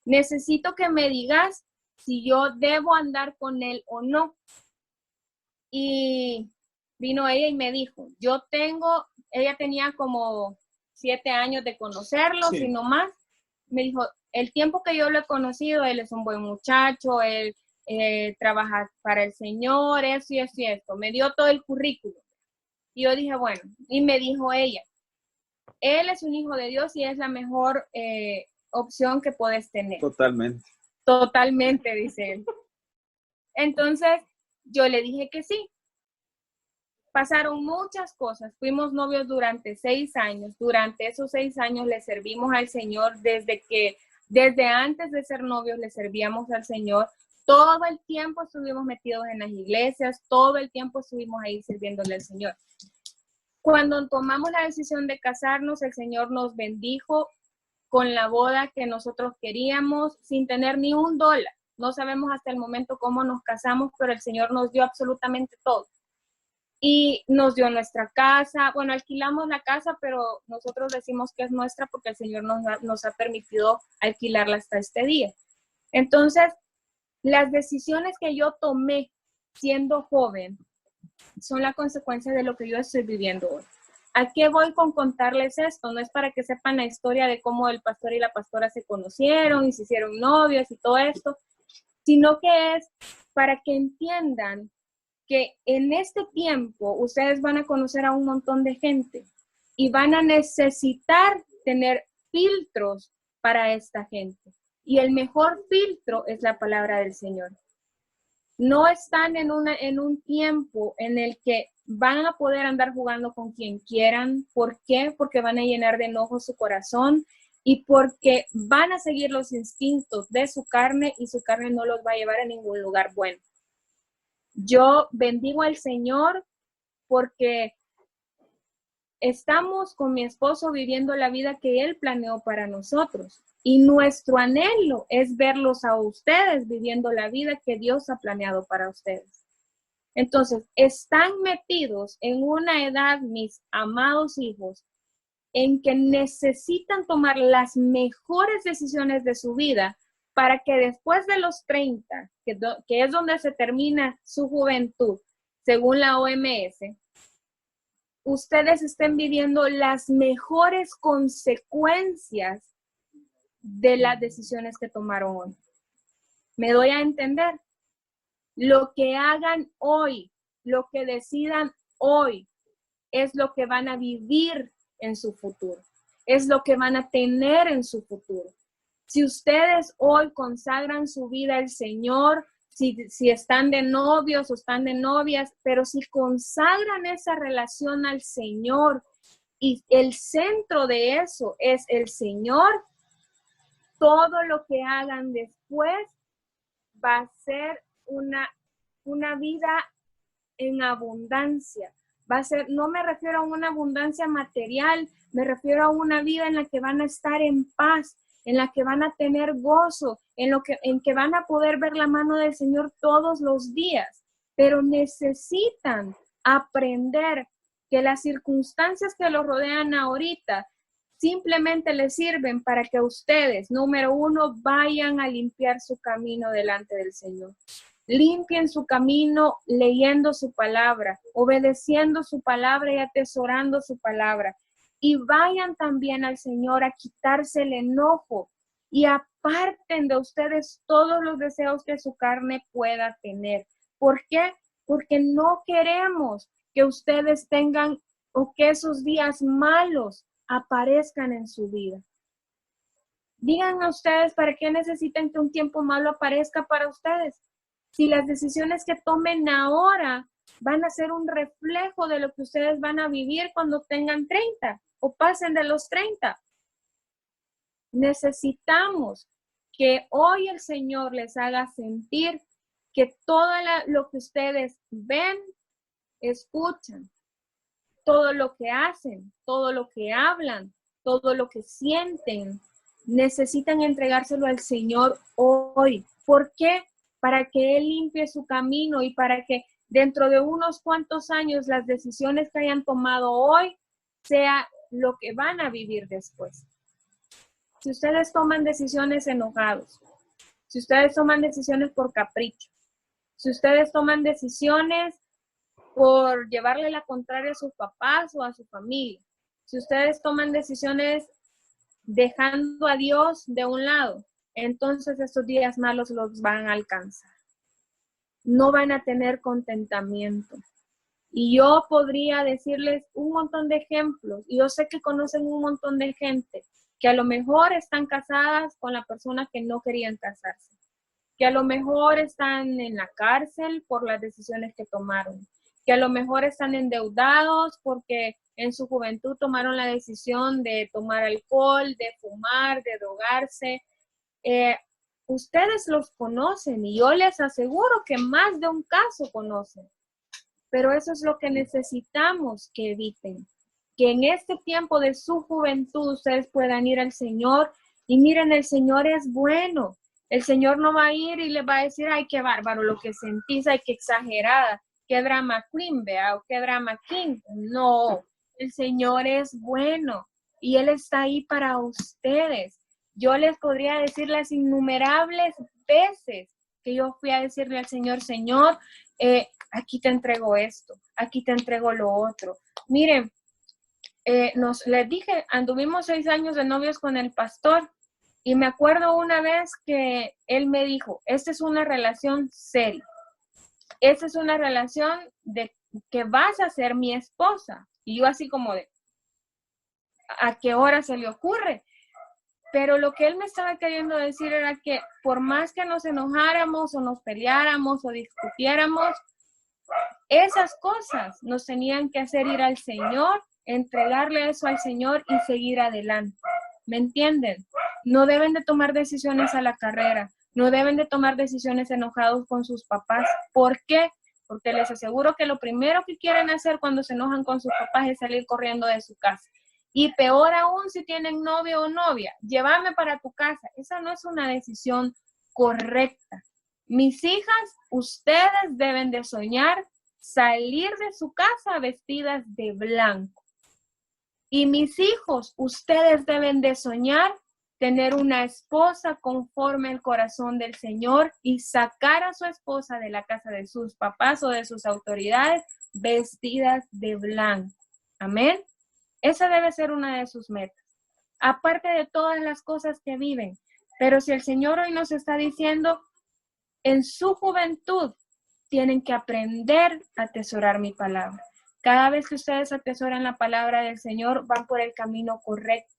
necesito que me digas si yo debo andar con él o no. Y vino ella y me dijo, ella tenía como 7 años de conocerlo, sí, si no más. Me dijo, el tiempo que yo lo he conocido, él es un buen muchacho, él trabaja para el Señor, eso y eso y esto. Me dio todo el currículum. Y yo dije, bueno, y me dijo ella, él es un hijo de Dios y es la mejor opción que puedes tener. Totalmente. Totalmente, dice él. Entonces, yo le dije que sí. Pasaron muchas cosas. Fuimos novios durante 6 años. Durante esos 6 años le servimos al Señor desde antes de ser novios le servíamos al Señor. Todo el tiempo estuvimos metidos en las iglesias, todo el tiempo estuvimos ahí sirviéndole al Señor. Cuando tomamos la decisión de casarnos, el Señor nos bendijo con la boda que nosotros queríamos sin tener ni $1. No sabemos hasta el momento cómo nos casamos, pero el Señor nos dio absolutamente todo. Y nos dio nuestra casa. Bueno, alquilamos la casa, pero nosotros decimos que es nuestra porque el Señor nos ha permitido alquilarla hasta este día. Entonces, las decisiones que yo tomé siendo joven son la consecuencia de lo que yo estoy viviendo hoy. ¿A qué voy con contarles esto? No es para que sepan la historia de cómo el pastor y la pastora se conocieron y se hicieron novios y todo esto, sino que es para que entiendan que en este tiempo ustedes van a conocer a un montón de gente y van a necesitar tener filtros para esta gente. Y el mejor filtro es la palabra del Señor. No están en un tiempo en el que van a poder andar jugando con quien quieran. ¿Por qué? Porque van a llenar de enojo su corazón y porque van a seguir los instintos de su carne y su carne no los va a llevar a ningún lugar bueno. Yo bendigo al Señor porque estamos con mi esposo viviendo la vida que Él planeó para nosotros. Y nuestro anhelo es verlos a ustedes viviendo la vida que Dios ha planeado para ustedes. Entonces, están metidos en una edad, mis amados hijos, en que necesitan tomar las mejores decisiones de su vida para que después de los 30, que es donde se termina su juventud, según la OMS, ustedes estén viviendo las mejores consecuencias de las decisiones que tomaron hoy. ¿Me doy a entender? Lo que hagan hoy, lo que decidan hoy, es lo que van a vivir en su futuro. Es lo que van a tener en su futuro. Si ustedes hoy consagran su vida al Señor, si están de novios o están de novias, pero si consagran esa relación al Señor y el centro de eso es el Señor, todo lo que hagan después va a ser una vida en abundancia. Va a ser, no me refiero a una abundancia material, me refiero a una vida en la que van a estar en paz, en la que van a tener gozo, en que van a poder ver la mano del Señor todos los días. Pero necesitan aprender que las circunstancias que los rodean ahorita simplemente les sirven para que ustedes, número 1, vayan a limpiar su camino delante del Señor. Limpien su camino leyendo su palabra, obedeciendo su palabra y atesorando su palabra. y vayan también al Señor a quitarse el enojo y aparten de ustedes todos los deseos que su carne pueda tener. ¿Por qué? Porque no queremos que ustedes tengan o que esos días malos aparezcan en su vida. Díganme ustedes, ¿para qué necesitan que un tiempo malo aparezca para ustedes? Si las decisiones que tomen ahora van a ser un reflejo de lo que ustedes van a vivir cuando tengan 30 o pasen de los 30. Necesitamos que hoy el Señor les haga sentir que todo lo que ustedes ven, escuchan, todo lo que hacen, todo lo que hablan, todo lo que sienten, necesitan entregárselo al Señor hoy. ¿Por qué? Para que Él limpie su camino y para que dentro de unos cuantos años las decisiones que hayan tomado hoy sea lo que van a vivir después. Si ustedes toman decisiones enojados, si ustedes toman decisiones por capricho, si ustedes toman decisiones por llevarle la contraria a sus papás o a su familia, si ustedes toman decisiones dejando a Dios de un lado, entonces estos días malos los van a alcanzar. No van a tener contentamiento. Y yo podría decirles un montón de ejemplos, y yo sé que conocen un montón de gente que a lo mejor están casadas con la persona que no querían casarse, que a lo mejor están en la cárcel por las decisiones que tomaron, que a lo mejor están endeudados porque en su juventud tomaron la decisión de tomar alcohol, de fumar, de drogarse. Ustedes los conocen y yo les aseguro que más de un caso conocen. Pero eso es lo que necesitamos que eviten. Que en este tiempo de su juventud ustedes puedan ir al Señor y miren, el Señor es bueno. El Señor no va a ir y les va a decir, ay, qué bárbaro lo que sentís, ay, qué exagerada, qué drama queen, vea, o qué drama king. No, el Señor es bueno y Él está ahí para ustedes. Yo les podría decir las innumerables veces que yo fui a decirle al Señor, Señor, aquí te entrego esto, aquí te entrego lo otro. Miren, les dije, anduvimos 6 años de novios con el pastor y me acuerdo una vez que él me dijo, esta es una relación seria, esta es una relación de que vas a ser mi esposa. Y yo así como de, ¿a qué hora se le ocurre? Pero lo que él me estaba queriendo decir era que por más que nos enojáramos o nos peleáramos o discutiéramos, esas cosas nos tenían que hacer ir al Señor, entregarle eso al Señor y seguir adelante. ¿Me entienden? No deben de tomar decisiones a la carrera, no deben de tomar decisiones enojados con sus papás. ¿Por qué? Porque les aseguro que lo primero que quieren hacer cuando se enojan con sus papás es salir corriendo de su casa. Y peor aún si tienen novio o novia, llévame para tu casa. Esa no es una decisión correcta. Mis hijas, ustedes deben de soñar salir de su casa vestidas de blanco. Y mis hijos, ustedes deben de soñar tener una esposa conforme al corazón del Señor y sacar a su esposa de la casa de sus papás o de sus autoridades vestidas de blanco. Amén. Esa debe ser una de sus metas. Aparte de todas las cosas que viven. Pero si el Señor hoy nos está diciendo, en su juventud, tienen que aprender a atesorar mi palabra. Cada vez que ustedes atesoran la palabra del Señor, van por el camino correcto.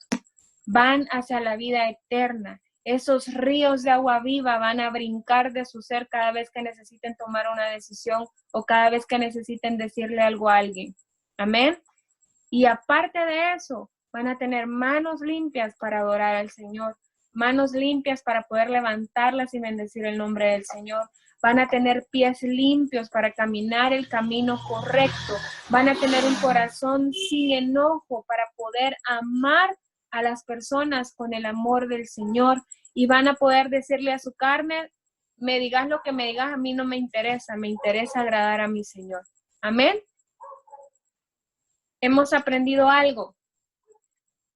Van hacia la vida eterna. Esos ríos de agua viva van a brincar de su ser cada vez que necesiten tomar una decisión o cada vez que necesiten decirle algo a alguien. Amén. Y aparte de eso, van a tener manos limpias para adorar al Señor. Manos limpias para poder levantarlas y bendecir el nombre del Señor. Van a tener pies limpios para caminar el camino correcto. Van a tener un corazón sin enojo para poder amar a las personas con el amor del Señor. Y van a poder decirle a su carne, me digas lo que me digas, a mí no me interesa agradar a mi Señor. Amén. ¿Hemos aprendido algo?